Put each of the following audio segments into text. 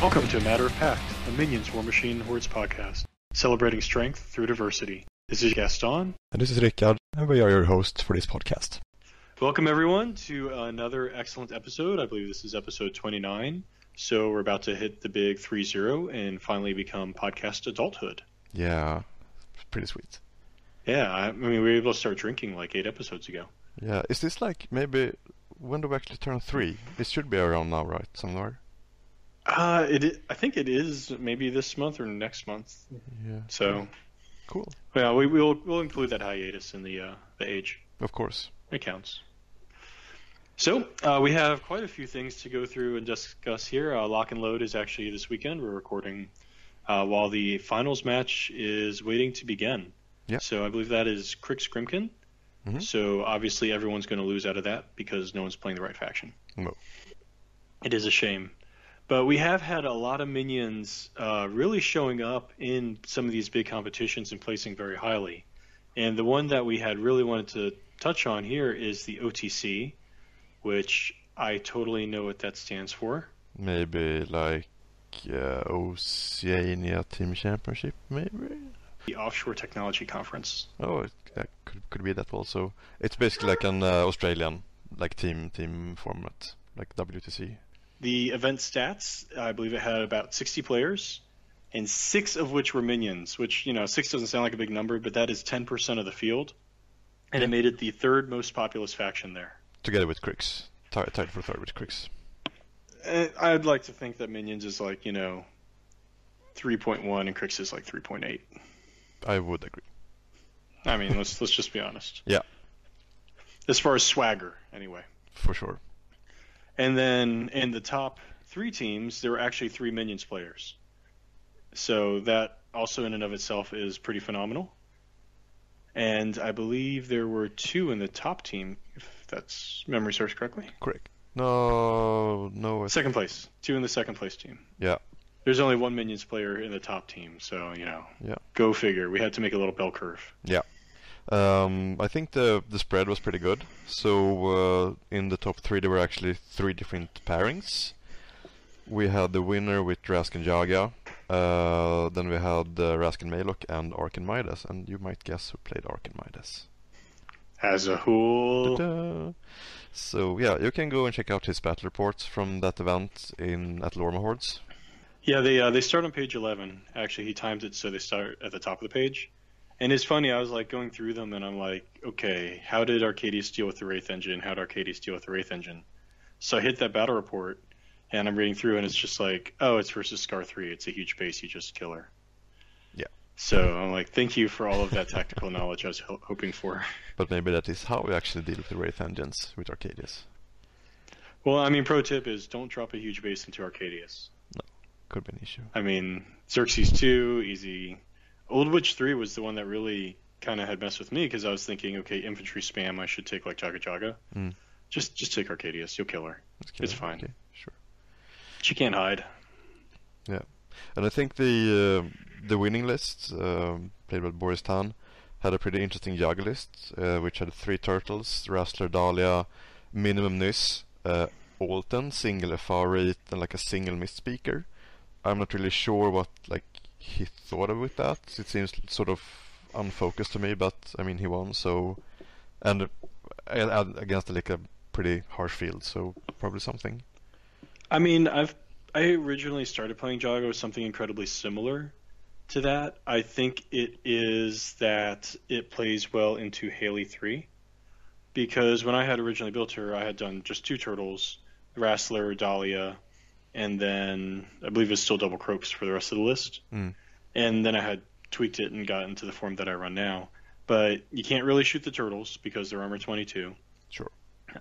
Welcome to A Matter of Pact, a Minions Warmachine Hordes podcast, celebrating strength through diversity. This is Gaston. And this is Rickard, and we are your hosts for this podcast. Welcome everyone to another excellent episode. I believe this is episode 29. So we're about to hit the big 3-0 and finally become podcast adulthood. Yeah, pretty sweet. Yeah, I mean, we were able to start drinking like 8 episodes ago. Yeah, is this like maybe, when do we actually turn 3? It should be around now, right? Somewhere? I think it is maybe this month or next month. Yeah. So, cool. Yeah, we'll include that hiatus in the age. Of course. It counts. So, we have quite a few things to go through and discuss here. Lock and Load is actually this weekend. We're recording while the finals match is waiting to begin. Yeah. So I believe that is Crix Grimkin. Mm-hmm. So obviously everyone's going to lose out of that because no one's playing the right faction. No. It is a shame. But we have had a lot of minions really showing up in some of these big competitions and placing very highly. And the one that we had really wanted to touch on here is the OTC, which I totally know what that stands for. Maybe like Oceania Team Championship, maybe? The Offshore Technology Conference. Oh, it could be that also. It's basically like an Australian like team format, like WTC. The event stats, I believe it had about 60 players, and 6 of which were minions, which, 6 doesn't sound like a big number, but that is 10% of the field, and it made it the 3rd most populous faction there. Together with Crix. Tied for 3rd with Crix. I'd like to think that minions is like, 3.1 and Crix is like 3.8. I would agree. I mean, let's just be honest. Yeah. As far as swagger, anyway. For sure. And then in the top 3 teams, there were actually 3 minions players. So that also in and of itself is pretty phenomenal. And I believe there were 2 in the top team, if that's memory serves correctly. Correct. No. Second place. 2 in the second place team. Yeah. There's only 1 minions player in the top team, so, Yeah. Go figure. We had to make a little bell curve. Yeah. I think the spread was pretty good. So in the top 3 there were actually 3 different pairings. We had the winner with Rask and Jaga. Then we had Rask and Maelok and Ark and Midas. And you might guess who played Ark and Midas. As a whole. Ta-da. So yeah, you can go and check out his battle reports from that event at Lorma Hordes. Yeah, they start on page 11. Actually, he timed it so they start at the top of the page. And it's funny, I was like going through them and I'm like, okay, how did Arcadius deal with the Wraith Engine? How did Arcadius deal with the Wraith Engine? So I hit that battle report and I'm reading through and it's just like, oh, it's versus Scar 3. It's a huge base, you just kill her. Yeah. So I'm like, thank you for all of that tactical knowledge I was hoping for. But maybe that is how we actually deal with the Wraith Engines with Arcadius. Well, I mean, pro tip is don't drop a huge base into Arcadius. No, could be an issue. I mean, Xerxes 2, easy. Old Witch 3 was the one that really kind of had messed with me because I was thinking, okay, infantry spam, I should take like Jaga. Just take Arcadius, you'll kill her. It's fine. Okay, sure. She can't hide. Yeah, and I think the winning list played by Boris Tan had a pretty interesting Jaga list, which had 3 turtles, Rustler, Dahlia, minimum Nys, Alten, single FR rate, and like a single mist speaker. I'm not really sure what he thought of with that. It seems sort of unfocused to me, but I mean he won, so and against like a pretty harsh field, so probably something. I mean, I originally started playing Jaga with something incredibly similar to that. I think it is that it plays well into Haley 3, because when I had originally built her, I had done just 2 turtles, Wrestler, Dahlia, and then I believe it's still double croaks for the rest of the list. And then I had tweaked it and gotten to the form that I run now. But you can't really shoot the turtles because they're armor 22. Sure.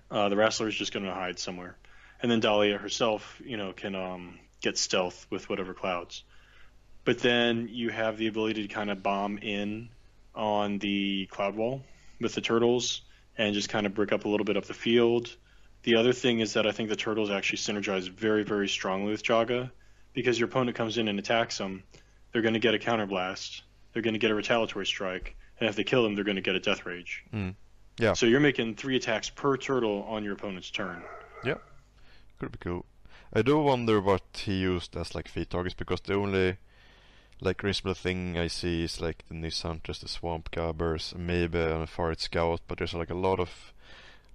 The Wrestler is just going to hide somewhere. And then Dahlia herself, can get stealth with whatever clouds. But then you have the ability to kind of bomb in on the cloud wall with the turtles and just kind of brick up a little bit up the field. The other thing is that I think the turtles actually synergize very, very strongly with Jaga, because your opponent comes in and attacks them, they're going to get a counterblast, they're going to get a retaliatory strike, and if they kill them, they're going to get a death rage. Yeah. So you're making 3 attacks per turtle on your opponent's turn. Yeah, could be cool. I do wonder what he used as like feat targets, because the only like reasonable thing I see is like the Nis Hunters, the Swamp Gabbers, maybe a Farid Scout, but there's like a lot of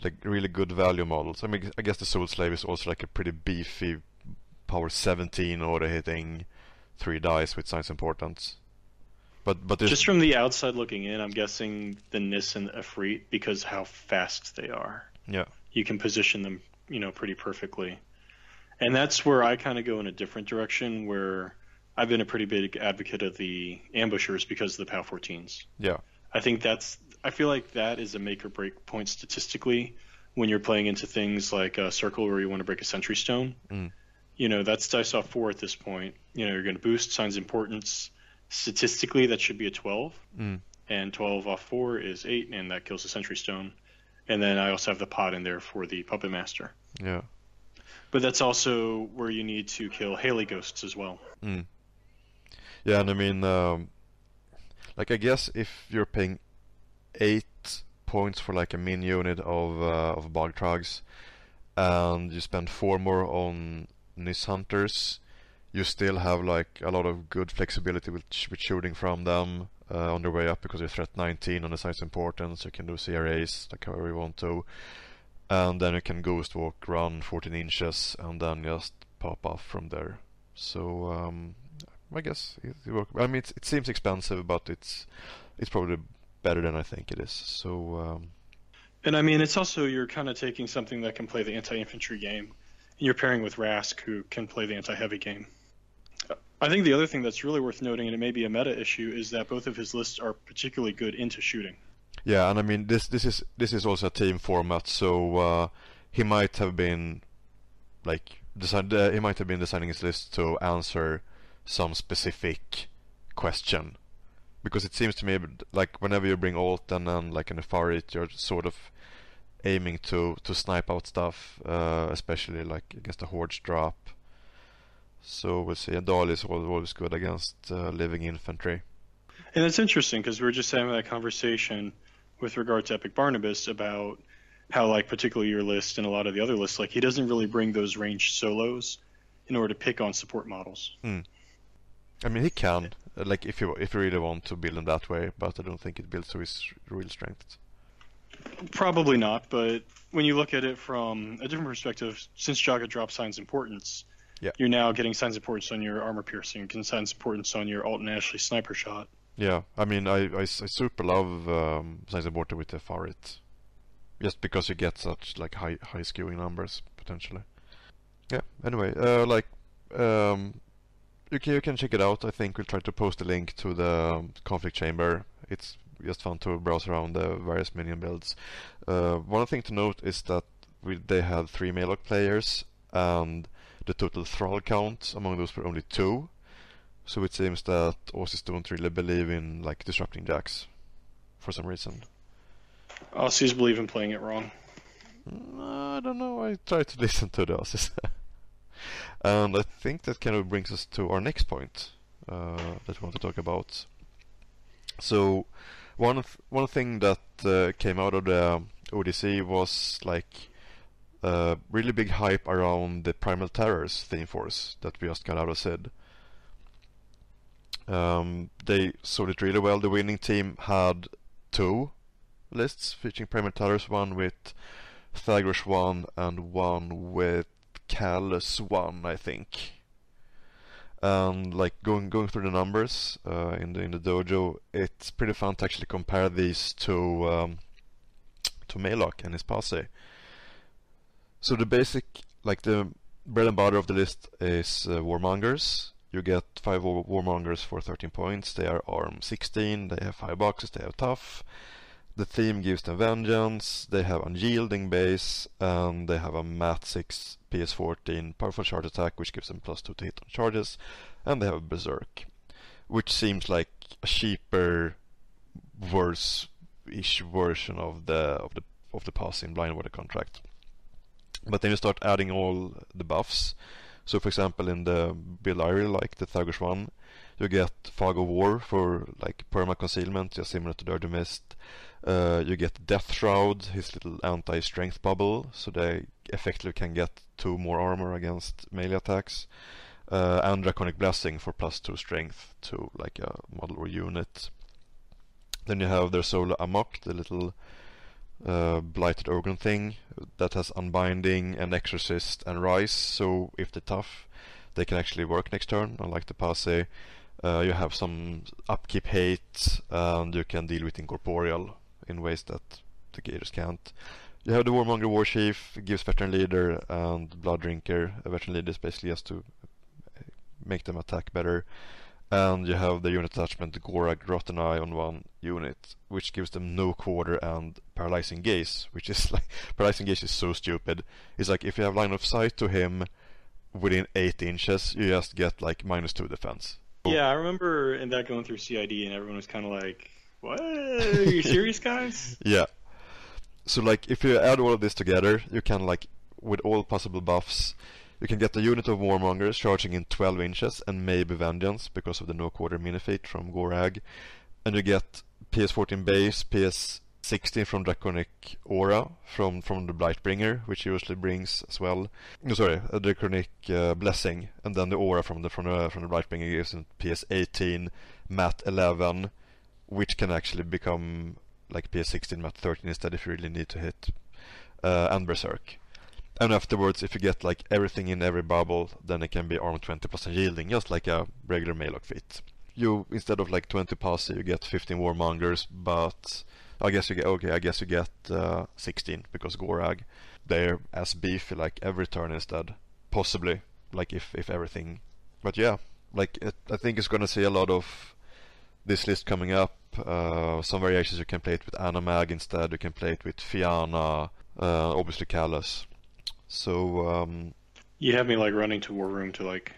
like really good value models. I mean, I guess the Soul Slave is also like a pretty beefy power 17 auto hitting 3 dice with Science Importance. But just from the outside looking in, I'm guessing the Nis and the Efreet, because how fast they are. Yeah. You can position them, pretty perfectly. And that's where I kind of go in a different direction, where I've been a pretty big advocate of the ambushers because of the POW 14s. Yeah. I feel like that is a make or break point statistically when you're playing into things like a circle where you want to break a sentry stone. That's dice off 4 at this point. You're going to boost Signs of Importance. Statistically, that should be a 12. And 12 off 4 is 8, and that kills the sentry stone. And then I also have the pot in there for the Puppet Master. Yeah. But that's also where you need to kill Haley Ghosts as well. Yeah, and I mean, like I guess if you're paying 8 points for like a min unit of Bog Trugs, and you spend 4 more on Nis Hunters, you still have like a lot of good flexibility with shooting from them on their way up, because you're threat 19 on the Signs of Importance. You can do CRAs like however you want to, and then you can Ghost Walk, run 14 inches, and then just pop off from there. So I guess it works. I mean, it seems expensive, but it's probably better than I think it is. So. And I mean, it's also, you're kind of taking something that can play the anti-infantry game, and you're pairing with Rask, who can play the anti-heavy game. I think the other thing that's really worth noting, and it may be a meta issue, is that both of his lists are particularly good into shooting. Yeah, and I mean, this is also a team format, so he might have been like designing his list to answer some specific question, because it seems to me like whenever you bring ult and then like in a Farid, you're sort of aiming to snipe out stuff, especially like against the Hordes drop. So we'll see. And Dali is always good against living infantry. And it's interesting because we were just having that conversation with regard to Epic Barnabas about how, like, particularly your list and a lot of the other lists, like, he doesn't really bring those ranged solos in order to pick on support models. I mean, he can, like, if you really want to build him that way, but I don't think it builds to his real strength. Probably not, but when you look at it from a different perspective, since Jaga dropped Signs of Importance, you're now getting Signs of Importance on your Armor Piercing, getting Signs of Importance on your Alton Ashley Sniper Shot. Yeah, I mean, I super love Signs of Importance with the Farid, just because you get such like high skewing numbers potentially. Yeah. Anyway, you can check it out. I think we'll try to post a link to the conflict chamber. It's just fun to browse around the various minion builds. One thing to note is that they had 3 Maelok players, and the total Thrullg count among those were only 2. So it seems that Aussies don't really believe in like disrupting jacks for some reason. Aussies believe in playing it wrong. I don't know. I try to listen to the Aussies. And I think that kind of brings us to our next point that we want to talk about. So one thing that came out of the ODC was like really big hype around the Primal Terrors theme force that we just got out of SID. They sold it really well. The winning team had 2 lists featuring Primal Terrors, one with Thagrush 1 and one with Callus 1, I think. And like going through the numbers in the dojo, it's pretty fun to actually compare these to Maelok and his posse. So the basic, like the bread and butter of the list is Warmongers. You get 5 Warmongers for 13 points. They are arm 16, they have 5 boxes, they have tough. The theme gives them vengeance, they have unyielding base, and they have a Mat 6 PS14 powerful charge attack, which gives them +2 to hit on charges, and they have a Berserk, which seems like a cheaper, worse-ish version of the posse in Blind Water Contract. But then you start adding all the buffs, So for example, in the build I really like, the Thuggish one, you get Fog of War for like perma concealment, just similar to Dirty Mist. You get Death Shroud, his little anti-strength bubble, so they effectively can get 2 more armor against melee attacks. And Draconic Blessing for +2 strength to like a model or unit. Then you have their solo Amok, the little blighted organ thing that has Unbinding and Exorcist and Rise, so if they're tough, they can actually work next turn, unlike the Passe. You have some upkeep hate, and you can deal with Incorporeal in ways that the Gators can't. You have the Warmonger Warchief, gives Veteran Leader and Blood Drinker. A Veteran Leader is basically just to make them attack better. And you have the unit attachment Gorag Rotten Eye on 1 unit, which gives them no quarter and Paralyzing Gaze, which is like, Paralyzing Gaze is so stupid. It's like if you have line of sight to him within 8 inches, you just get like -2 defense. Yeah, I remember in that going through CID and everyone was kind of like, what? Are you serious, guys? Yeah. So like if you add all of this together, you can like, with all possible buffs, you can get a unit of Warmongers charging in 12 inches and maybe Vengeance because of the no quarter minifeat from Gorag. And you get PS14 base, PS16 from Draconic Aura from the Blightbringer, which usually brings as well. No, sorry, a Draconic Blessing, and then the Aura from the Blightbringer gives them PS18, Mat 11, which can actually become like PS16, Mat 13 instead if you really need to hit, and Berserk. And afterwards, if you get like everything in every bubble, then it can be arm 20% yielding, just like a regular Maylock feat. You, instead of like 20 posse, you get 15 Warmongers, but I guess you get 16 because Gorag, they're as beefy like every turn instead, possibly, like if everything. But yeah, like I think it's gonna see a lot of this list coming up. Some variations you can play it with Anamag instead, you can play it with Fianna, obviously Callus. So you have me like running to War Room to like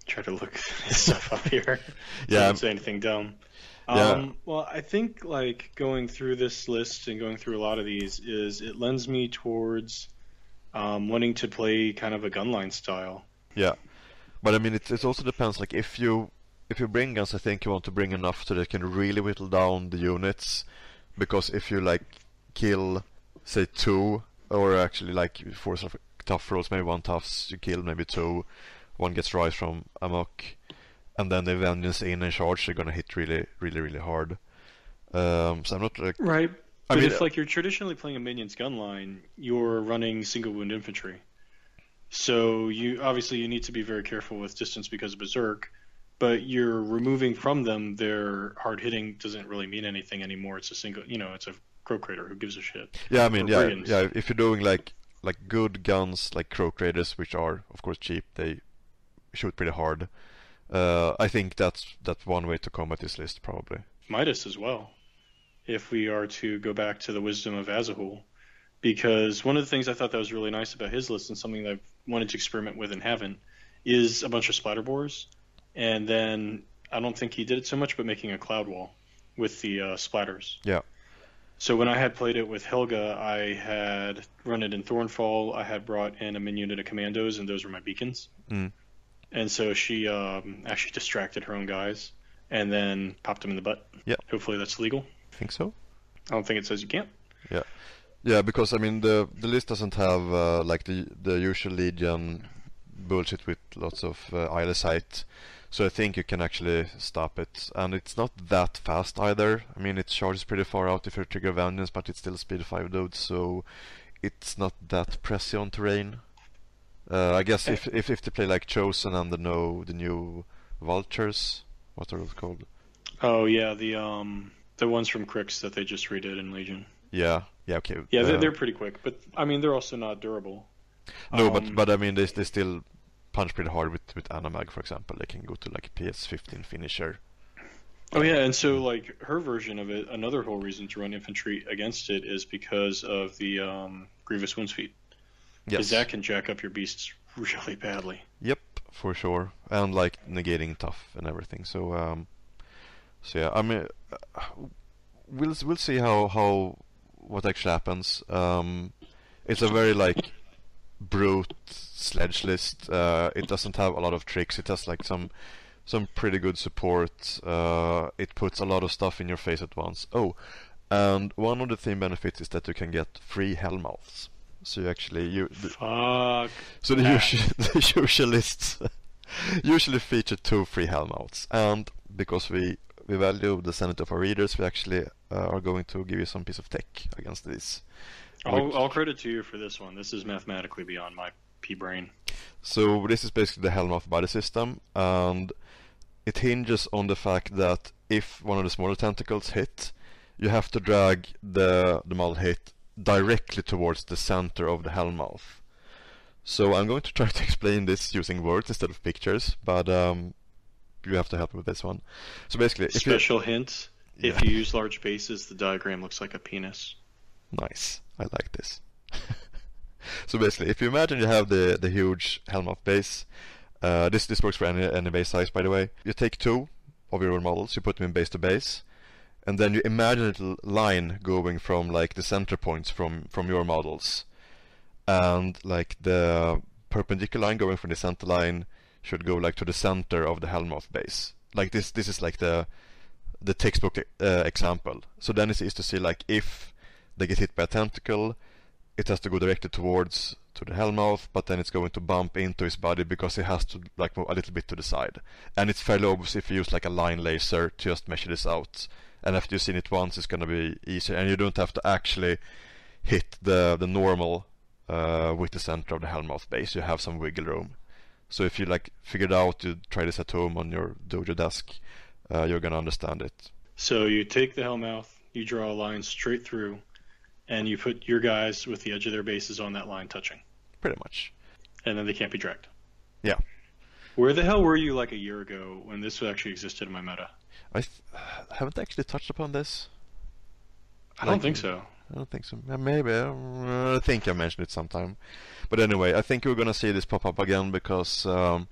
try to look this stuff up here. Yeah, don't say anything dumb. Well, I think like going through this list and going through a lot of these is it lends me towards wanting to play kind of a gunline style. Yeah, but I mean it also depends. Like if you bring guns, I think you want to bring enough so that you can really whittle down the units. Because if you like kill, say 2, or actually like for sort of tough rolls, maybe 1 toughs, you kill maybe 2, 1 gets rise from Amok, and then the Vengeance in and charge, they're gonna hit really hard. So I'm not like... Right, but if like you're traditionally playing a Minion's gunline, you're running single wound infantry. So you obviously need to be very careful with distance because of Berserk, but you're removing from them their hard hitting doesn't really mean anything anymore. It's a single, it's a Croak Raider, who gives a shit. Yeah, I mean, yeah. If you're doing like good guns like Croak Raiders, which are of course cheap, they shoot pretty hard. I think that's one way to combat this list probably. Midas as well, if we are to go back to the wisdom of Azahul, because one of the things I thought that was really nice about his list and something that I've wanted to experiment with and haven't is a bunch of splatterbores, and then I don't think he did it so much, but making a cloud wall with the splatters. Yeah. So when I had played it with Helga, I had run it in Thornfall. I had brought in a minion unit of commandos, and those were my beacons. Mm. And so she actually distracted her own guys and then popped them in the butt. Yeah. Hopefully that's legal. I think so. I don't think it says you can't. Yeah. Yeah, because I mean the list doesn't have like the usual Legion bullshit with lots of idle sight. So I think you can actually stop it, and it's not that fast either. I mean, it charges pretty far out if you trigger Vengeance, but it's still speed 5 dudes, so it's not that pressy on terrain. I guess if they play like Chosen and the new Vultures, what are those called? Oh yeah, the ones from Crix that they just redid in Legion. Yeah, okay. Yeah, they're pretty quick, but I mean they're also not durable. No, but I mean they still punch pretty hard with Anamag, for example. They can go to like PS15 finisher. Oh yeah, and so like her version of it, another whole reason to run infantry against it is because of the Grievous Wounds feat. Yes. Because that can jack up your beasts really badly. Yep, for sure, and like negating tough and everything. So yeah, I mean, we'll see how what actually happens. It's a very like brute sledge list. It doesn't have a lot of tricks. It has like some pretty good support. It puts a lot of stuff in your face at once. Oh, and one of the theme benefits is that you can get free Hellmouths. So you actually Fuck. So the usual lists usually feature 2 free Hellmouths, and because we value the sanity of our readers, we actually are going to give you some piece of tech against this. I'll credit to you for this one. This is mathematically beyond my pea-brain. So this is basically the Hellmouth body system, and it hinges on the fact that if one of the smaller tentacles hit, you have to drag the model hit directly towards the center of the Hellmouth. So I'm going to try to explain this using words instead of pictures, but you have to help me with this one. So basically, special hint: if you use large bases, the diagram looks like a penis. Nice, I like this. So basically, if you imagine you have the huge Hellmouth base, this works for any base size, by the way. You take 2 of your models, you put them in base to base, and then you imagine a little line going from like the center points from your models, and like the perpendicular line going from the center line should go like to the center of the Hellmouth base. Like this is like the textbook example. So then it is to see like if they get hit by a tentacle, it has to go directly towards to the Hellmouth, but then it's going to bump into his body because it has to like move a little bit to the side. And it's fairly obvious if you use like a line laser to just measure this out. And after you've seen it once, it's going to be easier, and you don't have to actually hit the normal with the center of the Hellmouth base. You have some wiggle room. So if you like figured out, you try this at home on your dojo desk, you're going to understand it. So you take the Hellmouth, you draw a line straight through, and you put your guys with the edge of their bases on that line touching. Pretty much. And then they can't be dragged. Yeah. Where the hell were you like a year ago when this actually existed in my meta? I haven't actually touched upon this. I don't think so. I don't think so. Maybe. I think I mentioned it sometime. But anyway, I think we're going to see this pop up again because the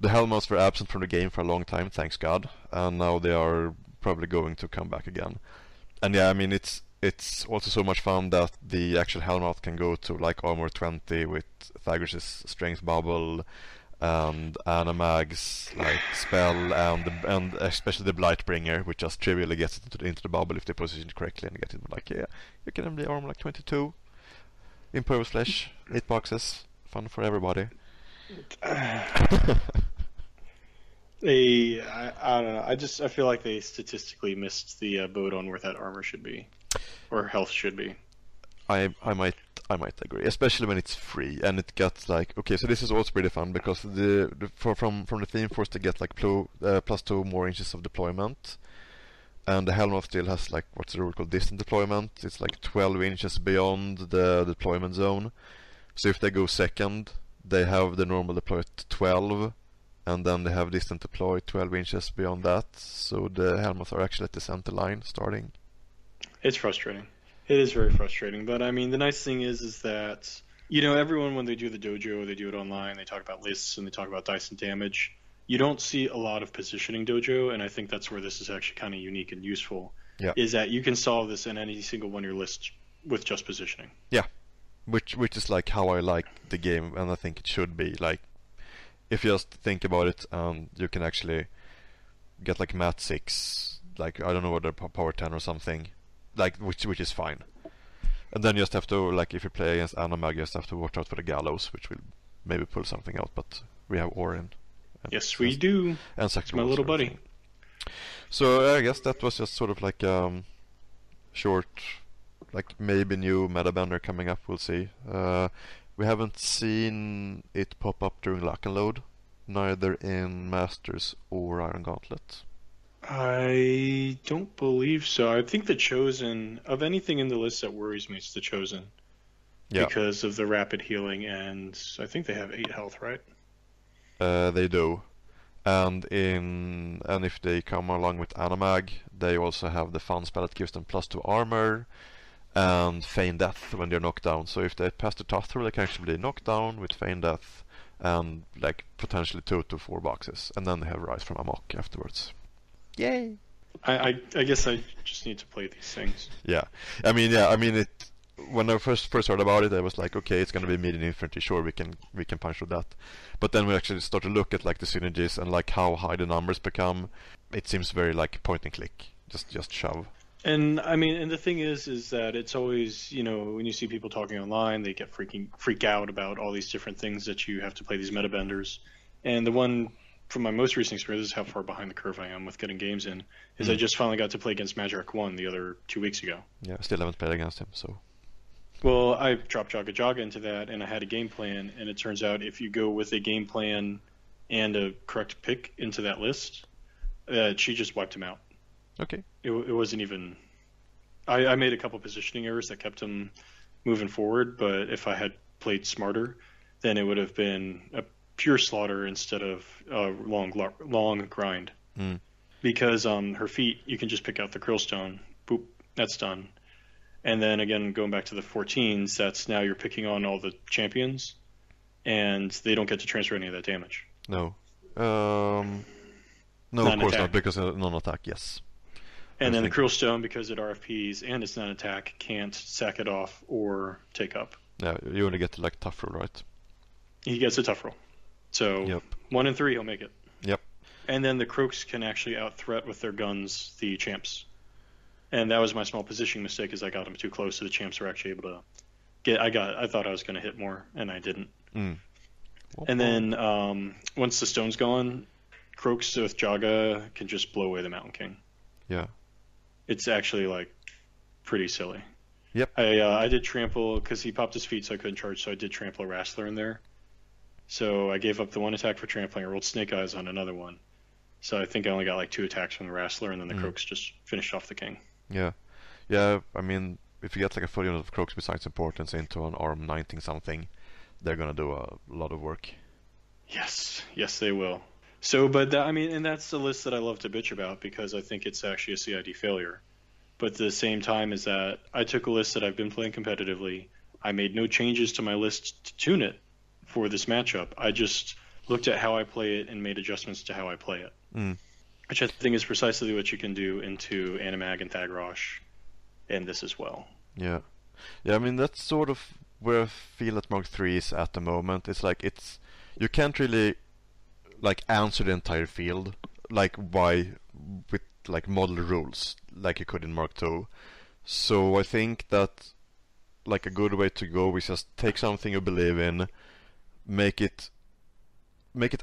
Hellmouths were absent from the game for a long time, thanks God. And now they are probably going to come back again. And yeah, I mean, it's also so much fun that the actual Hellmouth can go to like armor 20 with Thagris' strength bubble, and Animag's like spell, and especially the Blightbringer, which just trivially gets it into the bubble if they position it correctly and get it like, yeah, you can be armor like 22. Impervious Flesh, 8 boxes, fun for everybody. I don't know. I feel like they statistically missed the boat on where that armor should be, or health should be. I might agree, especially when it's free and it gets like, okay, so this is also pretty fun because from the theme force they get like plus 2 more inches of deployment, and the Hellmouth still has like what's the rule called distant deployment. It's like 12 inches beyond the deployment zone. So if they go second, they have the normal deploy at 12, and then they have distant deploy 12 inches beyond that. So the Hellmouth are actually at the center line starting. It's frustrating. It is very frustrating, but I mean, the nice thing is that, you know, everyone when they do the dojo, they do it online, they talk about lists and they talk about dice and damage. You don't see a lot of positioning dojo, and I think that's where this is actually kind of unique and useful, is that you can solve this in any single one of your lists with just positioning. Yeah, which is like how I like the game, and I think it should be. Like, if you just think about it, you can actually get like Mat 6, like, I don't know, whether Power 10 or something, like, which is fine. And then you just have to, like, if you play against Animag, you just have to watch out for the Gallows, which will maybe pull something out, but we have Orin. Yes, we do. And it's my little buddy. So I guess that was just sort of like short, like maybe new meta banner coming up, we'll see. We haven't seen it pop up during Lock and Load, neither in Masters or Iron Gauntlet. I don't believe so. I think the Chosen, of anything in the list that worries me, it's the Chosen. Yeah. Because of the rapid healing, and I think they have 8 health, right? They do. And if they come along with Animag, they also have the fun spell that gives them +2 armor, and Feign Death when they're knocked down. So if they pass the tough throw, they can actually be knocked down with Feign Death, and like potentially 2 to 4 boxes, and then they have Rise from Amok afterwards. Yay! I guess I just need to play these things. I mean it. when I first heard about it, I was like, okay, it's gonna be Minion infantry. Sure, we can punch with that. But then we actually start to look at like the synergies and like how high the numbers become. It seems very like point and click, just shove. And I mean, and the thing is that it's always, you know, when you see people talking online, they get freak out about all these different things that you have to play these meta benders. And the one from my most recent experience, this is how far behind the curve I am with getting games in, is I just finally got to play against Madrak1 the other 2 weeks ago. Yeah, I still haven't played against him, so. Well, I dropped Jaga into that, and I had a game plan, and it turns out if you go with a game plan and a correct pick into that list, she just wiped him out. Okay. It wasn't even... I made a couple positioning errors that kept him moving forward, but if I had played smarter, then it would have been a pure slaughter instead of a long grind. Because her feet, you can just pick out the Krillstone. Boop, that's done. And then again, going back to the 14s, that's now you're picking on all the champions, and they don't get to transfer any of that damage. No. No, of course not, because non-attack, yes. And then the Krillstone, because it RFPs and it's non-attack, can't sack it off or take up. Yeah, you only get like tough roll, right? He gets a tough roll. So 1 and 3, he'll make it. Yep. And then the Croaks can actually out-threat with their guns the champs. And that was my small positioning mistake, is I got them too close, so the champs were actually able to get... I thought I was going to hit more, and I didn't. And then once the stone's gone, Croaks with Jaga can just blow away the Mountain King. Yeah. It's actually, like, pretty silly. Yep. I did trample, because he popped his feet so I couldn't charge, so I did trample a Wrestler in there. So I gave up the 1 attack for trampling. I rolled Snake Eyes on another one. So I think I only got like 2 attacks from the Wrestler, and then the Croaks just finished off the King. Yeah. Yeah, I mean, if you get like a full unit of Croaks besides importance into an arm 19 something, they're gonna do a lot of work. Yes, they will. So, but I mean, and that's the list that I love to bitch about, because I think it's actually a CID failure. But at the same time is that I took a list that I've been playing competitively. I made no changes to my list to tune it for this matchup. I just looked at how I play it and made adjustments to how I play it. Which I think is precisely what you can do into Animag and Thagrosh, and this as well. Yeah. Yeah, I mean, that's sort of where I feel that Mark 3 is at the moment. It's like, you can't really like answer the entire field like with like model rules like you could in Mark 2. So I think that like a good way to go is just take something you believe in, make it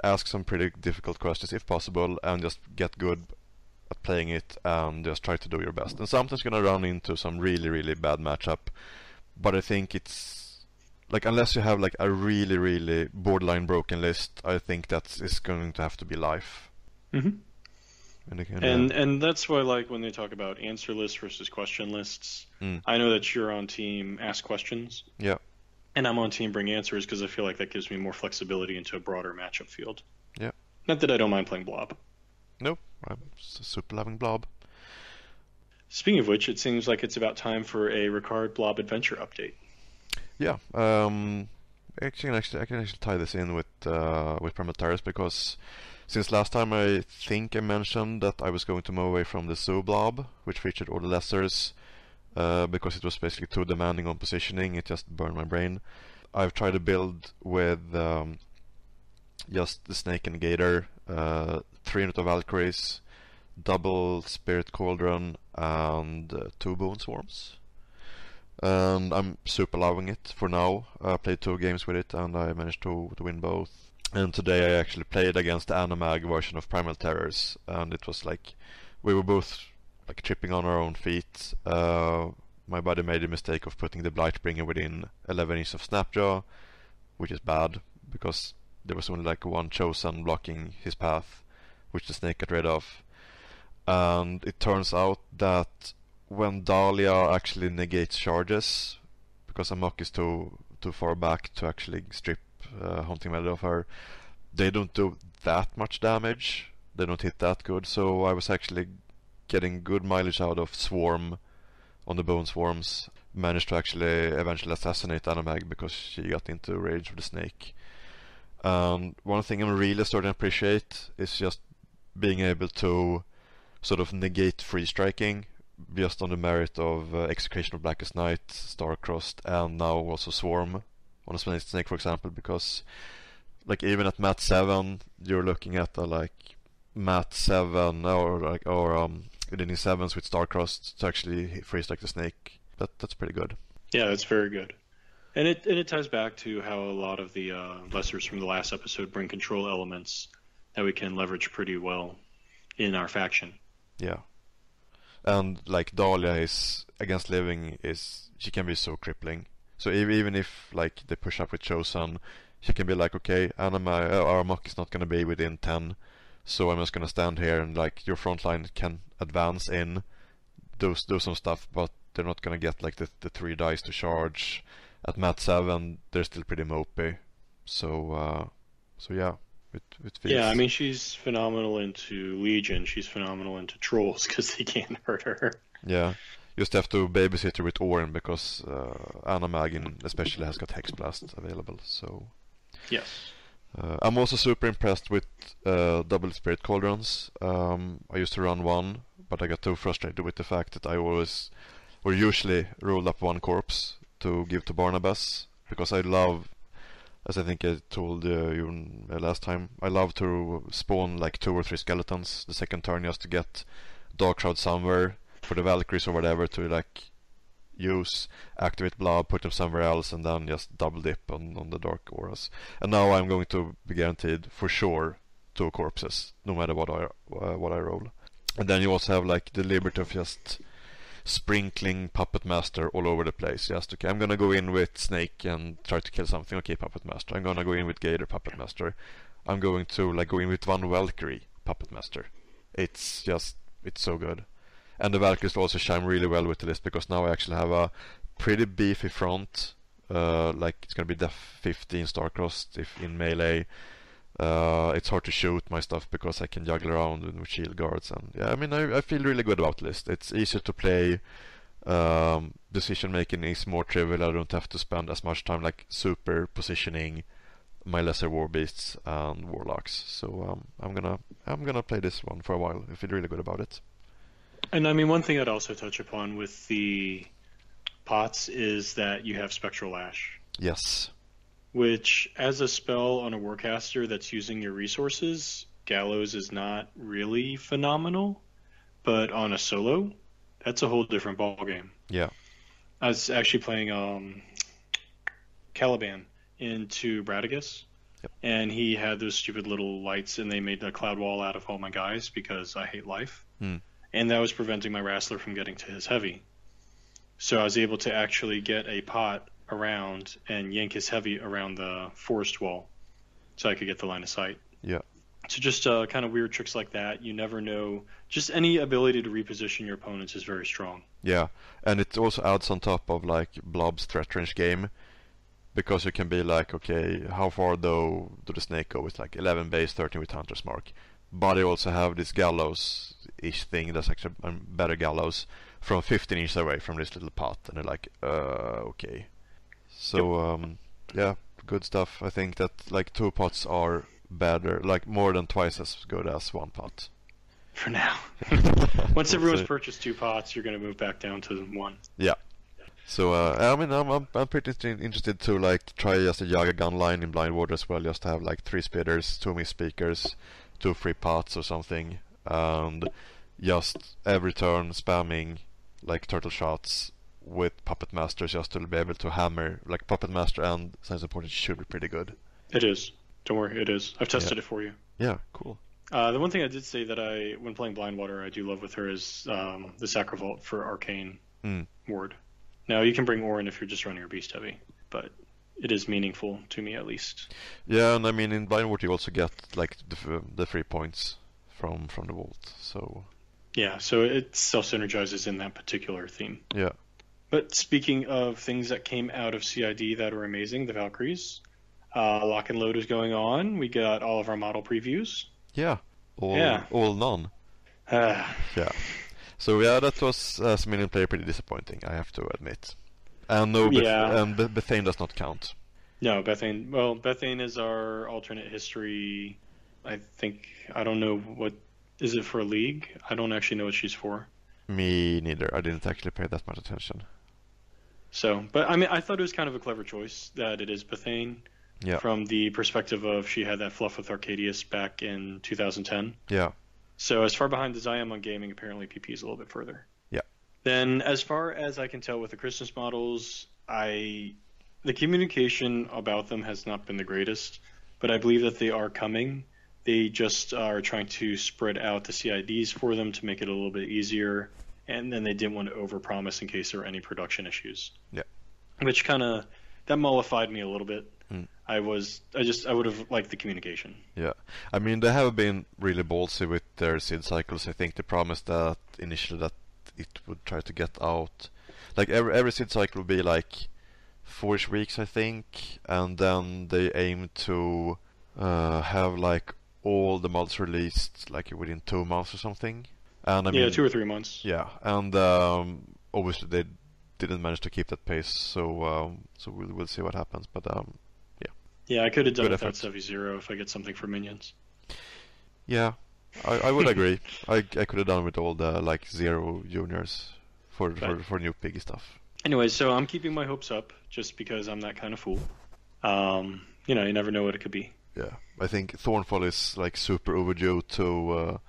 ask some pretty difficult questions if possible, and just get good at playing it and just try to do your best. And sometimes you're gonna run into some really, really bad matchup, but I think it's like, unless you have like a really, really borderline broken list, I think that is going to have to be life. And that's why, like, when they talk about answer lists versus question lists, I know that you're on team ask questions. Yeah. And I'm on team bring answers, because I feel like that gives me more flexibility into a broader matchup field. Yeah. Not that I don't mind playing BLOB. Nope, I'm super loving BLOB. Speaking of which, it seems like it's about time for a Rickard BLOB adventure update. Yeah. I can actually tie this in with Primal Terrors, because since last time I think I mentioned that I was going to move away from the Zoo BLOB, which featured all the lessers, because it was basically too demanding on positioning. It just burned my brain. I've tried to build with just the Snake and Gator, 3 units of Valkyries, double Spirit Cauldron, and 2 Bone Swarms. And I'm super loving it for now. I played 2 games with it, and I managed to win both. And today I actually played against the Animag version of Primal Terrors, and it was like we were both like tripping on our own feet. My buddy made the mistake of putting the Blightbringer within 11 inches of Snapjaw, which is bad, because there was only like 1 chosen blocking his path, which the Snake got rid of. And it turns out that when Dahlia actually negates charges, because Amok is too far back to actually strip Haunting Melody of her, they don't do that much damage. They don't hit that good, so I was actually getting good mileage out of Swarm on the Bone Swarms. Managed to actually eventually assassinate Animag because she got into rage with the Snake. One thing I'm really starting to appreciate is just being able to sort of negate free striking, just on the merit of Execution of Blackest Night, Starcrossed, and now also Swarm on a Snake, for example, because like even at Mat 7 you're looking at like Mat 7 or leading 7s with Starcrossed to actually freeze like the Snake. That's pretty good. Yeah, that's very good. And it ties back to how a lot of the lessers from the last episode bring control elements that we can leverage pretty well in our faction. Yeah. And like Dahlia is against living she can be so crippling. So even if like they push up with Chosen, she can be like, okay, our mock is not gonna be within 10, so I'm just gonna stand here and like your front line can advance in, do some stuff, but they're not gonna get like the 3 dice to charge. At Mat 7 they're still pretty mopey. So yeah. It feels... Yeah, I mean, she's phenomenal into Legion. She's phenomenal into Trolls because they can't hurt her. Yeah, you just have to babysit her with Orin because Anna Magin especially has got Hex Blast available. So yes, I'm also super impressed with double Spirit Cauldrons. I used to run one, but I got too frustrated with the fact that I always, or usually, rolled up one corpse to give to Barnabas because I love. As I think I told you last time, I love to spawn like 2 or 3 skeletons the second turn just to get Dark Crowd somewhere for the Valkyries or whatever to like use, activate BLOB, put them somewhere else, and then just double dip on the Dark Auras. And now I'm going to be guaranteed for sure 2 corpses, no matter what I roll. And then you also have like the liberty of just sprinkling Puppet Master all over the place. Just okay, I'm gonna go in with Snake and try to kill something. Okay, Puppet Master. I'm gonna go in with Gator, Puppet Master. I'm going to like go in with one Valkyrie, Puppet Master. It's so good. And the Valkyries also shine really well with the list because now I actually have a pretty beefy front. Like it's gonna be def 15 Starcrossed if in melee. It's hard to shoot my stuff because I can juggle around with shield guards, and yeah, I mean I feel really good about the list. It's easier to play. Decision making is more trivial. I don't have to spend as much time like super positioning my lesser war beasts and warlocks. So I'm gonna play this one for a while. I feel really good about it. And I mean, one thing I'd also touch upon with the pots is that you have Spectral Lash. Yes. Which, as a spell on a Warcaster that's using your resources, Gallows is not really phenomenal. But on a solo, that's a whole different ballgame. Yeah. I was actually playing Caliban into Bradigus, yep. And he had those stupid little lights, and they made a cloud wall out of all my guys because I hate life. And that was preventing my Wrestler from getting to his heavy. So I was able to actually get a pot around and yank his heavy around the forest wall so I could get the line of sight. Yeah. So just kind of weird tricks like that. You never know. Just any ability to reposition your opponents is very strong. Yeah, and it also adds on top of like BLOB's threat range game because you can be like, okay, how far though do the Snake go with like 11 base, 13 with Hunter's Mark? But they also have this Gallows-ish thing that's actually better Gallows from 15 inches away from this little pot, and they're like, okay. So, yeah, good stuff. I think that like 2 pots are better, like more than twice as good as 1 pot. For now. Once everyone's purchased 2 pots, you're going to move back down to 1. Yeah. So, I mean, I'm pretty interested to like try just a Jaga gun line in BLOBwater as well, just to have like 3 spitters, 2 miss speakers, 2 free pots or something, and just every turn spamming like turtle shots with Puppet Masters just to be able to hammer like Puppet Master and Science Support. It should be pretty good. It is. Don't worry, it is. I've tested it for you. Yeah, cool. The one thing I did say that when playing BLOBwater, I do love with her is the Sacravault for Arcane Ward. Now, you can bring Orin if you're just running your Beast Heavy, but it is meaningful to me at least. Yeah, and I mean in BLOBwater you also get like the free points from the vault. So yeah, so it self-synergizes in that particular theme. Yeah. But speaking of things that came out of CID that are amazing, the Valkyries, Lock and Load is going on. We got all of our model previews. Yeah. All none. Yeah. So yeah, that was as a Minion player pretty disappointing, I have to admit. And no, Bethane does not count. No, Bethane. Well, Bethane is our alternate history. I don't know what is it for a league. I don't actually know what she's for. Me neither. I didn't actually pay that much attention. So, but I mean, I thought it was kind of a clever choice that it is Bethane. Yeah. From the perspective of she had that fluff with Arcadius back in 2010. Yeah. So as far behind as I am on gaming, apparently PP is a little bit further. Yeah. Then as far as I can tell with the Christmas models, the communication about them has not been the greatest, but I believe that they are coming. They just are trying to spread out the CIDs for them to make it a little bit easier, and then they didn't want to overpromise in case there were any production issues. Yeah. Which kind of, that mollified me a little bit. Mm. I would have liked the communication. Yeah, I mean they have been really ballsy with their seed cycles. I think they promised that initially that it would try to get out, like every seed cycle would be like 4 weeks, I think, and then they aim to have like all the mods released like within 2 months or something. And I mean, 2 or 3 months. Yeah, and obviously they didn't manage to keep that pace, so we'll see what happens, but yeah, I could have done good without effort. Sub-Zero if I get something for minions. Yeah, I would agree. I could have done with all the like Zero juniors for new piggy stuff. Anyway, so I'm keeping my hopes up just because I'm that kind of fool. You never know what it could be. Yeah, I think Thornfall is like super overdue to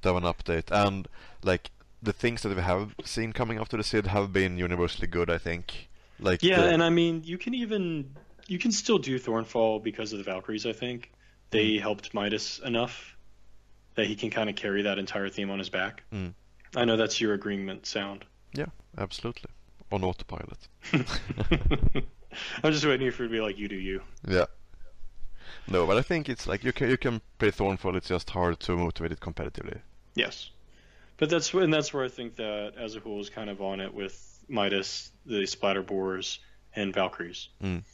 have an update, and like the things that we have seen coming after the Sid have been universally good, I think. Like and I mean you can still do Thornfall because of the Valkyries, I think. They helped Midas enough that he can kind of carry that entire theme on his back. Mm. I know that's your agreement sound. Yeah, absolutely. On autopilot. I'm just waiting for it to be like, you do you. Yeah. No, but I think it's like you can play Thornfall, it's just hard to motivate it competitively. Yes. But that's where I think that as a whole is kind of on it with Midas, the Splatter Boars, and Valkyries. Mm.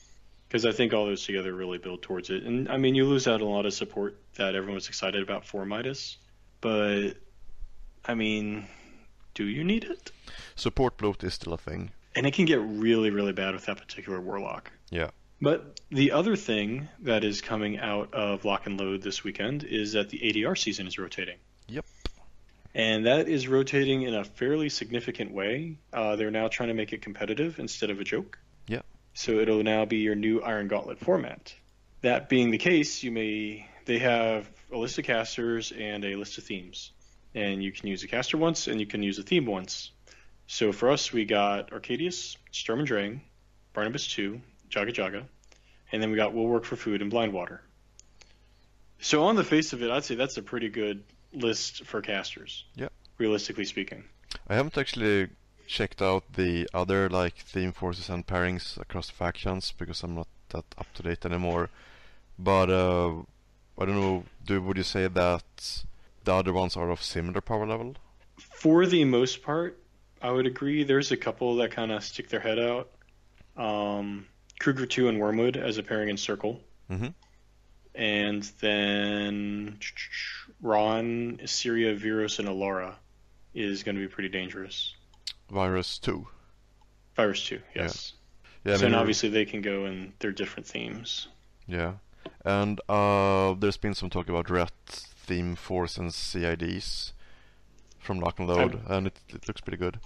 Because I think all those together really build towards it. And I mean, you lose out a lot of support that everyone was excited about for Midas. But, I mean, do you need it? Support bloat is still a thing. And it can get really, really bad with that particular Warlock. Yeah. But the other thing that is coming out of Lock and Load this weekend is that the ADR season is rotating. Yep. And that is rotating in a fairly significant way. They're now trying to make it competitive instead of a joke. Yeah. So it'll now be your new Iron Gauntlet format. That being the case, they have a list of casters and a list of themes. And you can use a caster once and you can use a theme once. So for us, we got Arcadius, Storm and Drang, Barnabas 2, Jaga, and then we got Will Work for Food and BLOBwater. So on the face of it, I'd say that's a pretty good list for casters. Yeah. Realistically speaking. I haven't actually checked out the other like theme forces and pairings across the factions because I'm not that up to date anymore. But I don't know. Would you say that the other ones are of similar power level? For the most part, I would agree. There's a couple that kind of stick their head out. Kruger 2 and Wormwood as a pairing in Circle. Mm-hmm. And then Ron, Syria, Viros, and Alara is going to be pretty dangerous. Virus 2. Virus 2, yes. Yeah, so and obviously they can go in their different themes. Yeah. And there's been some talk about Ret, Theme Force, and CIDs from Lock and Load, and it looks pretty good.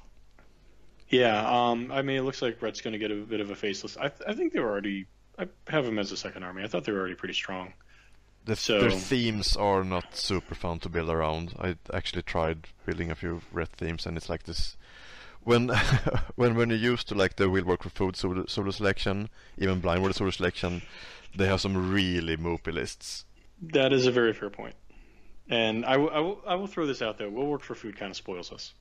Yeah, I mean, it looks like Ret's going to get a bit of a faceless. I think they were already... I have them as a second army. I thought they were already pretty strong. Their themes are not super fun to build around. I actually tried building a few Ret themes, and it's like this... When you're used to like the Will Work for Food solo selection, even BLOBwater solo selection, they have some really mopey lists. That is a very fair point. And I will throw this out there. Will Work for Food kind of spoils us.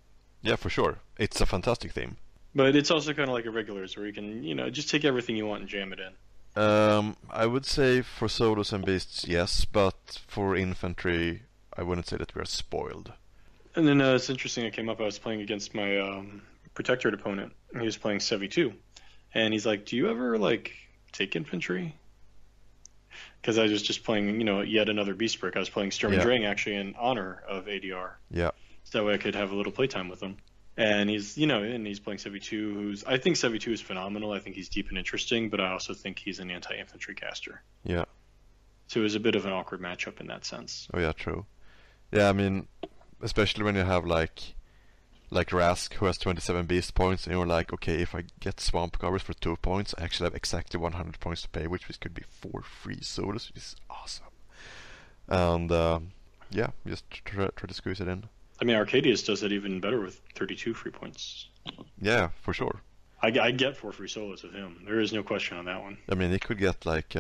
Yeah, for sure. It's a fantastic theme. But it's also kind of like a regulars where you can, just take everything you want and jam it in. I would say for solos and beasts, yes, but for infantry, I wouldn't say that we are spoiled. And then it's interesting. It came up. I was playing against my protectorate opponent. He was playing Sevi 2, and he's like, "Do you ever like take infantry?" Because I was just playing, yet another beast brick. I was playing Storm and Drang actually in honor of ADR. Yeah. So that way I could have a little playtime with him. And he's, and he's playing Sevi 2, I think Sevi 2 is phenomenal. I think he's deep and interesting, but I also think he's an anti-infantry caster. Yeah. So it was a bit of an awkward matchup in that sense. Oh yeah, true. Yeah, I mean, especially when you have like like Rask, who has 27 beast points, and you're like, okay, if I get swamp covers for 2 points, I actually have exactly 100 points to pay, which could be 4 free solos, which is awesome. And yeah, just try to squeeze it in. I mean, Arcadius does it even better with 32 free points. Yeah, for sure. I get 4 free solos with him. There is no question on that one. I mean, he could get like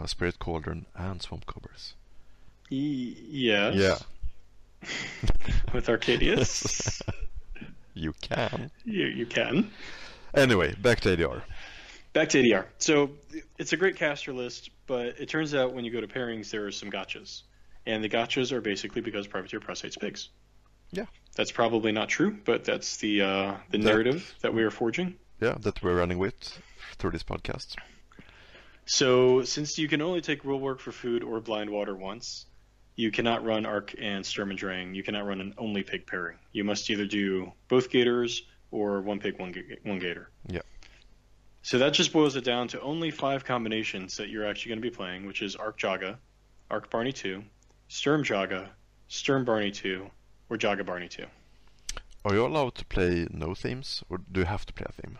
Spirit Cauldron and Swamp Covers. Yes. Yeah. With Arcadius. You can. You can. Anyway, back to ADR. Back to ADR. So it's a great caster list, but it turns out when you go to pairings, there are some gotchas. And the gotchas are basically because Privateer Press hates pigs. Yeah. That's probably not true, but that's the narrative that we are forging. Yeah, that we're running with through this podcast. So since you can only take rule work for food or blind water once, you cannot run Arc and Sturm and Drang. You cannot run an only pig pairing. You must either do both gators or one pig, one gator. Yeah. So that just boils it down to only 5 combinations that you're actually going to be playing, which is Arc Jaga, Arc Barney 2, Sturm Jaga, Sturm Barney 2, or Jaga Barney 2. Are you allowed to play no themes, or do you have to play a theme?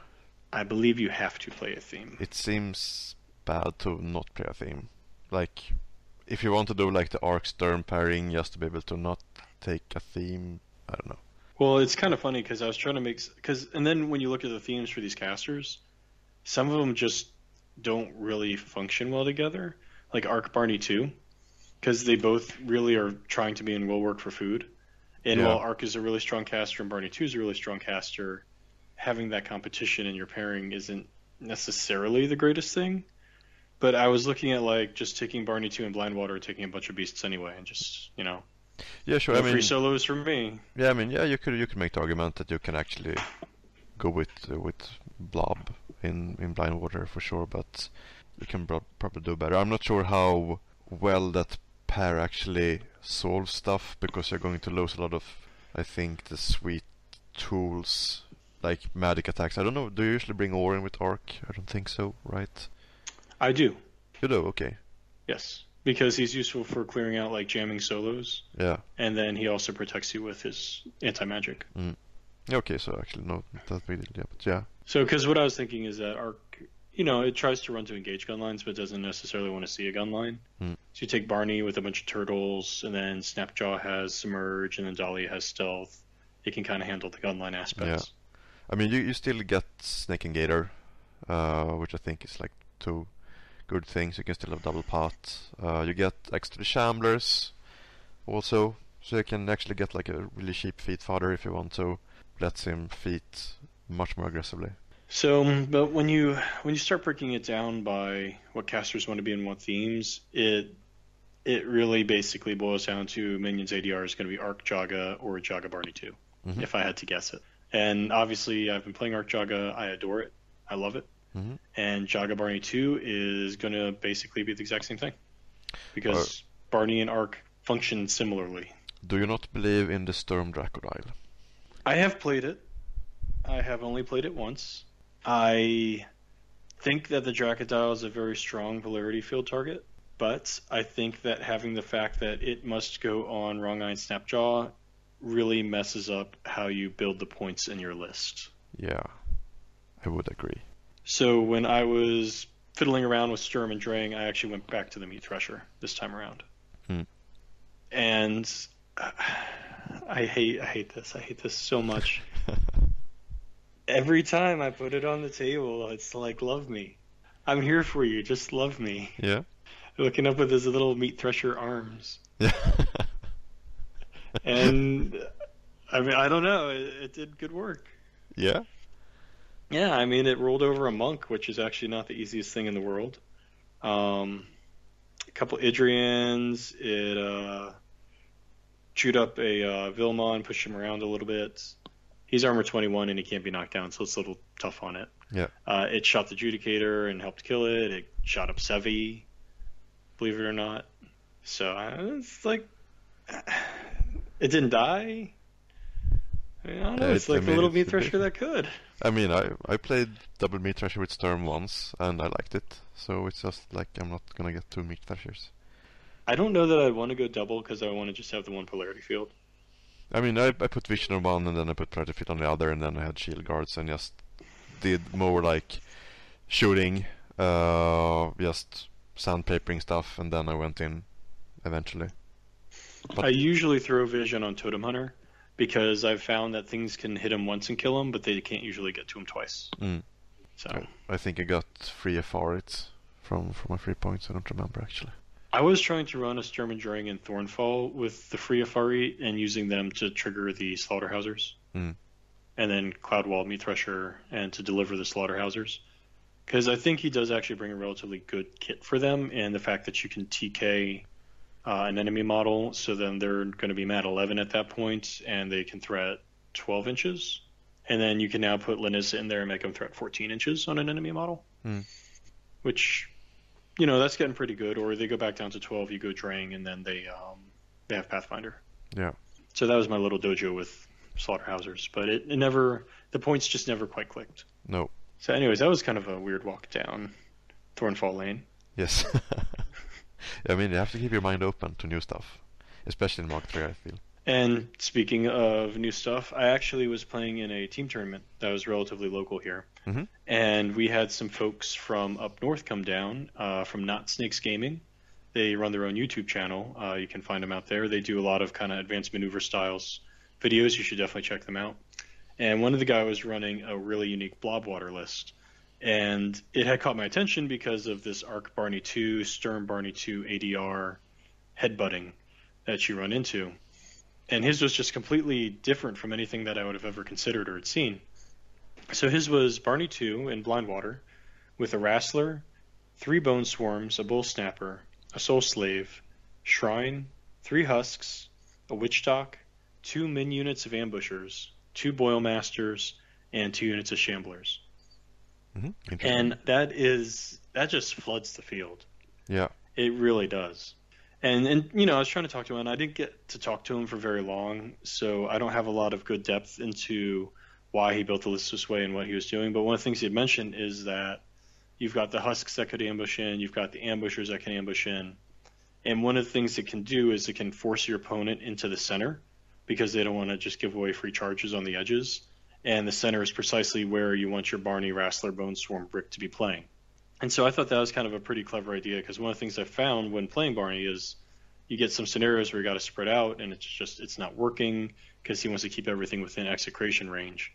I believe you have to play a theme. It seems bad to not play a theme. Like, if you want to do like the Arc Sturm pairing just to be able to not take a theme, I don't know. Well, it's kind of funny because I was trying to make... And then when you look at the themes for these casters, some of them just don't really function well together. Like Arc Barney 2, because they both really are trying to be in will work for food. And while Arc is a really strong caster and Barney 2 is a really strong caster, having that competition in your pairing isn't necessarily the greatest thing. But I was looking at like just taking Barney 2 and Blind Water, taking a bunch of beasts anyway, and just, you know, yeah, sure. no I mean, free solos from me. Yeah, I mean, yeah, you could make the argument that you can actually go with BLOB in Blind Water for sure, but you can probably do better. I'm not sure how well that pair actually solves stuff, because you're going to lose a lot of, I think, the sweet tools like magic attacks. I don't know, do you usually bring Orin with Arc? I don't think so, right? I do. You do? Okay. Yes. Because he's useful for clearing out like jamming solos. Yeah. And then he also protects you with his anti-magic. Okay, so actually no, that big deal, yeah, but yeah. So, because what I was thinking is that Arc, you know, it tries to run to engage gun lines, but doesn't necessarily want to see a gun line. So you take Barney with a bunch of turtles, and then Snapjaw has Submerge, and then Dahlia has Stealth. It can kind of handle the gun line aspects. Yeah. I mean, you still get Snake and Gator, which I think is like 2 good things. You can still have double pot. You get extra Shamblers also, so you can actually get like a really cheap feet fodder if you want to. Lets him feet much more aggressively. So, but when you start breaking it down by what casters want to be in what themes, it really basically boils down to Minion's ADR is going to be Arc Jaga or Jaga Barney 2, if I had to guess it. And obviously, I've been playing Arc Jaga. I adore it. I love it. And Jaga Barney 2 is going to basically be the exact same thing, because Barney and Arc function similarly. Do you not believe in the Sturm Dracodile? I have played it. I have only played it once. I think that the Dracodile is a very strong polarity field target, but I think that having the fact that it must go on Wrong Eye and Snapjaw really messes up how you build the points in your list. Yeah, I would agree. So when I was fiddling around with Sturm and Drang, I actually went back to the Meat Thresher this time around. And I hate this. I hate this so much. Every time I put it on the table, it's like, love me. I'm here for you. Just love me. Yeah. Looking up with his little Meat Thresher arms. Yeah. And, I mean, I don't know. It did good work. Yeah? Yeah, I mean, it rolled over a monk, which is actually not the easiest thing in the world. A couple Idrians. It chewed up a Vilmon, pushed him around a little bit. He's armor 21 and he can't be knocked down, so it's a little tough on it. Yeah. It shot the Judicator and helped kill it. It shot up Sevi, believe it or not. So it's like, it didn't die. I mean, I don't know. It's like the little Meat Thresher that could. I mean, I played double Meat Thresher with Sturm once, and I liked it. So it's just like I'm not gonna get 2 Meat Threshers. I don't know that I'd want to go double because I want to just have the one polarity field. I mean, I put vision on one, and then I put priority fit on the other, and then I had shield guards, and just did more like shooting, just sandpapering stuff, and then I went in eventually. I usually throw vision on Totem Hunter because I've found that things can hit him once and kill him, but they can't usually get to him twice. So I think I got 3 FR it from my 3 points. I don't remember actually. I was trying to run a Sturm and Drang and Thornfall with the free FRE and using them to trigger the Slaughterhousers. And then Cloud Wall, Meat Thresher, and to deliver the Slaughterhousers. Because I think he does actually bring a relatively good kit for them, and the fact that you can TK an enemy model, so then they're going to be mat 11 at that point, and they can threat 12 inches. And then you can now put Linus in there and make them threat 14 inches on an enemy model. Which, you know, that's getting pretty good. Or they go back down to 12, you go Drang, and then they have Pathfinder. Yeah. So that was my little dojo with Slaughterhousers, but it never, the points just never quite clicked. No. So anyways, that was kind of a weird walk down Thornfall Lane. Yes. I mean, you have to keep your mind open to new stuff, especially in Mark III, I feel. And speaking of new stuff, I actually was playing in a team tournament that was relatively local here. And we had some folks from up north come down, from Not Snakes Gaming. They run their own YouTube channel. You can find them out there. They do a lot of kind of advanced maneuver styles videos. You should definitely check them out. And one of the guys was running a really unique BLOBwater list. And it had caught my attention because of this Arc Barney 2, Sturm Barney 2 ADR headbutting that you run into. And his was just completely different from anything that I would have ever considered or had seen. So his was Barney 2 in Blind Water with a Wrestler, 3 Bone Swarms, a Bull Snapper, a Soul Slave, Shrine, 3 Husks, a Witch Dock, 2 Min units of Ambushers, 2 Boil Masters, and 2 units of Shamblers. And that just floods the field. Yeah. It really does. And you know, I was trying to talk to him, and I didn't get to talk to him for very long, so I don't have a lot of good depth into why he built the list this way and what he was doing. But one of the things he had mentioned is that you've got the Husks that could ambush in, you've got the Ambushers that can ambush in, and one of the things it can do is it can force your opponent into the center because they don't want to just give away free charges on the edges. And the center is precisely where you want your Barney, Wrestler, Bone Swarm, Brick to be playing. And so I thought that was kind of a pretty clever idea, because one of the things I found when playing Barney is you get some scenarios where you got to spread out and it's not working because he wants to keep everything within execration range.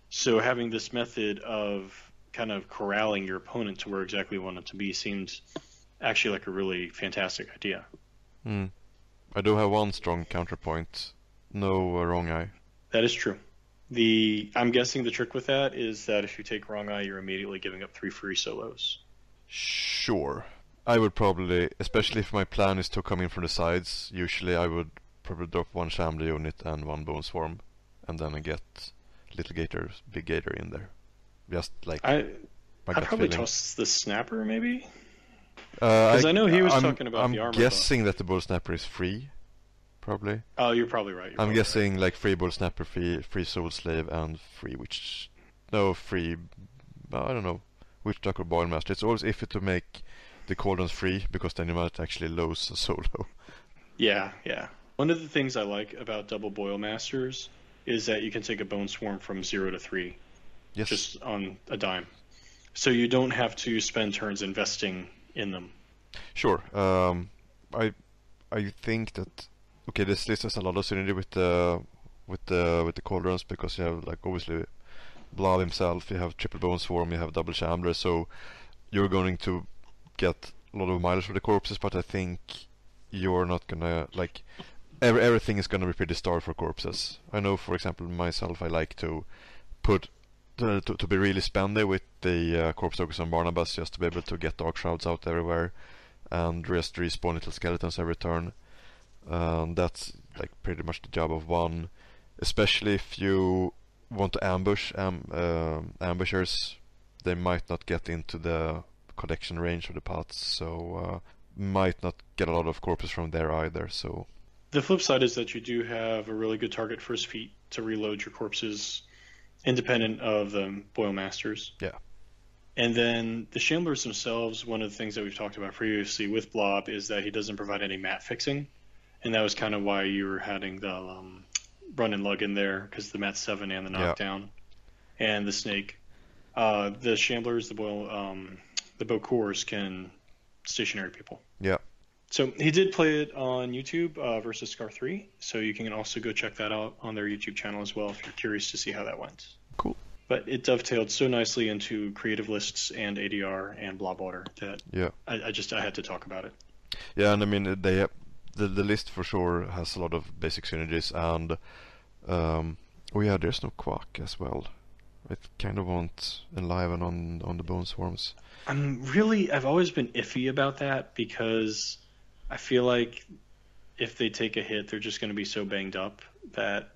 So having this method of kind of corralling your opponent to where exactly you want it to be seemed actually like a really fantastic idea. I do have one strong counterpoint. No wrong eye. That is true. I'm guessing the trick with that is that if you take wrong eye, you're immediately giving up 3 free solos. Sure. I would probably, especially if my plan is to come in from the sides, usually I would probably drop 1 Shambler unit and 1 Bone Swarm, and then I get Little Gator, Big Gator in there. Just like I'd probably feeling. Toss the Snapper, maybe? Because I know he was talking about the armor. I'm guessing that the Bull Snapper is free, probably. Oh, you're probably right. I'm guessing like free Bull Snapper, free Soul Slave, and free Witch. No, free. I don't know. Witch Dock or Boil Master. It's always iffy to make the cauldrons free because then you might actually lose a solo. Yeah. One of the things I like about double Boil Masters is that you can take a Bone Swarm from 0 to 3. Yes. Just on a dime. So you don't have to spend turns investing in them. Sure. I think that this list has a lot of synergy with the cauldrons, because you have like obviously BLOB himself, you have triple Bone Swarm, you have double Shambler, so you're going to get a lot of mileage for the corpses, but I think you're not gonna like everything is gonna be pretty starved for corpses. I know, for example, myself, I like to put to be really spendy with the Corpse Dogs on Barnabas, just to be able to get Dark Shrouds out everywhere and just respawn little skeletons every turn. That's like pretty much the job of one, especially if you want to ambush ambushers. They might not get into the collection range of the paths, so might not get a lot of corpses from there either. So the flip side is that you do have a really good target for his feet to reload your corpses, independent of the Boil Masters. Yeah. And then the Shamblers themselves, one of the things that we've talked about previously with BLOB is that he doesn't provide any mat fixing. And that was kind of why you were having running Lug in there because the Mat 7 and the knockdown, and the Snake. The Shamblers, the Bokors can stationary people. Yeah. So he did play it on YouTube versus Scar 3, so you can also go check that out on their YouTube channel as well if you're curious to see how that went. Cool. But it dovetailed so nicely into creative lists and ADR and BLOBwater that I had to talk about it. Yeah, and I mean the list for sure has a lot of basic synergies, and there's no Quack as well. I kind of want Enliven on the Bone Swarms. I've always been iffy about that because I feel like if they take a hit, they're just going to be so banged up that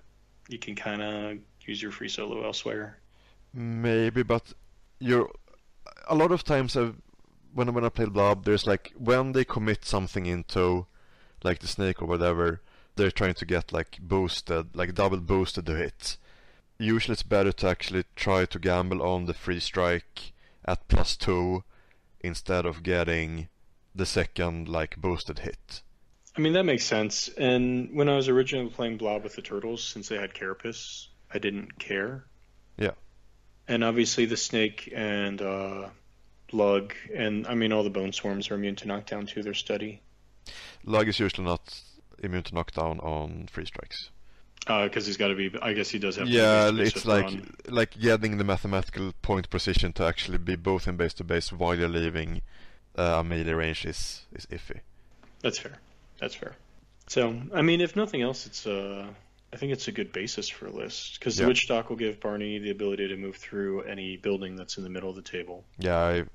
you can kind of use your free solo elsewhere. Maybe, but a lot of times when I play Blob, there's like when they commit something into like the Snake or whatever, they're trying to get like boosted, like double boosted to hit. Usually it's better to actually try to gamble on the free strike at +2 instead of getting the second like boosted hit. I mean, that makes sense. And when I was originally playing Blob with the Turtles, since they had Carapace, I didn't care. Yeah. And obviously the Snake and Lug, and I mean all the Bone Swarms are immune to knockdown too, they're steady. Lug is usually not immune to knockdown on free strikes. Because he's got to be, I guess he does have to be it's like getting the mathematical point precision to actually be both in base to base while you're leaving melee range is iffy. That's fair. So, I mean, if nothing else, I think it's a good basis for a list, because the Witch Dock will give Barney the ability to move through any building that's in the middle of the table. Yeah,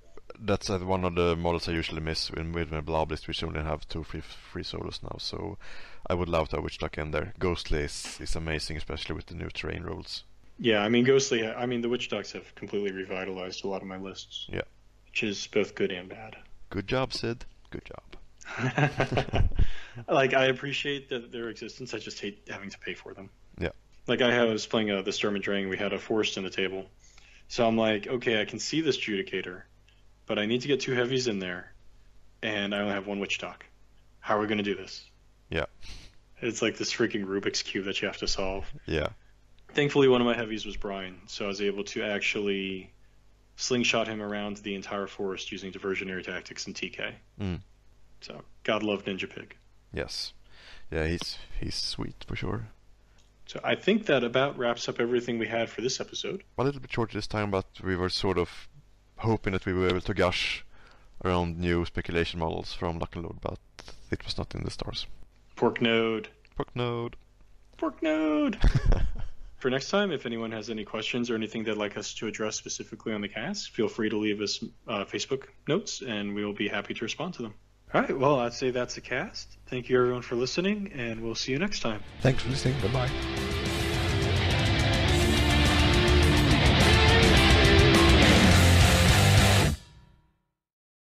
that's one of the models I usually miss with my Blob list, which only have 2 free solos now, so I would love to have Witch Dock in there. Ghostly is amazing, especially with the new terrain rules. Yeah, I mean, the Witch Docks have completely revitalized a lot of my lists. Yeah. Which is both good and bad. Good job, Sid. Good job. I appreciate their existence. I just hate having to pay for them. Yeah. Like I was playing the Sturm and Drang. We had a forest in the table, so I'm like, okay, I can see this Judicator, but I need to get 2 heavies in there, and I only have 1 Witch Dock. How are we going to do this? Yeah. It's like this freaking Rubik's Cube that you have to solve. Yeah. Thankfully, one of my heavies was Brian, so I was able to actually slingshot him around the entire forest using diversionary tactics and TK. So, God love Ninja Pig. Yes. Yeah, he's sweet for sure. So I think that about wraps up everything we had for this episode. A little bit short this time, but we were sort of hoping that we were able to gush around new speculation models from Lock and Load, but it was not in the stars. Pork node. For next time, if anyone has any questions or anything they'd like us to address specifically on the cast, feel free to leave us Facebook notes, and we'll be happy to respond to them. All right, well, I'd say that's the cast. Thank you, everyone, for listening, and we'll see you next time. Thanks for listening. Bye-bye.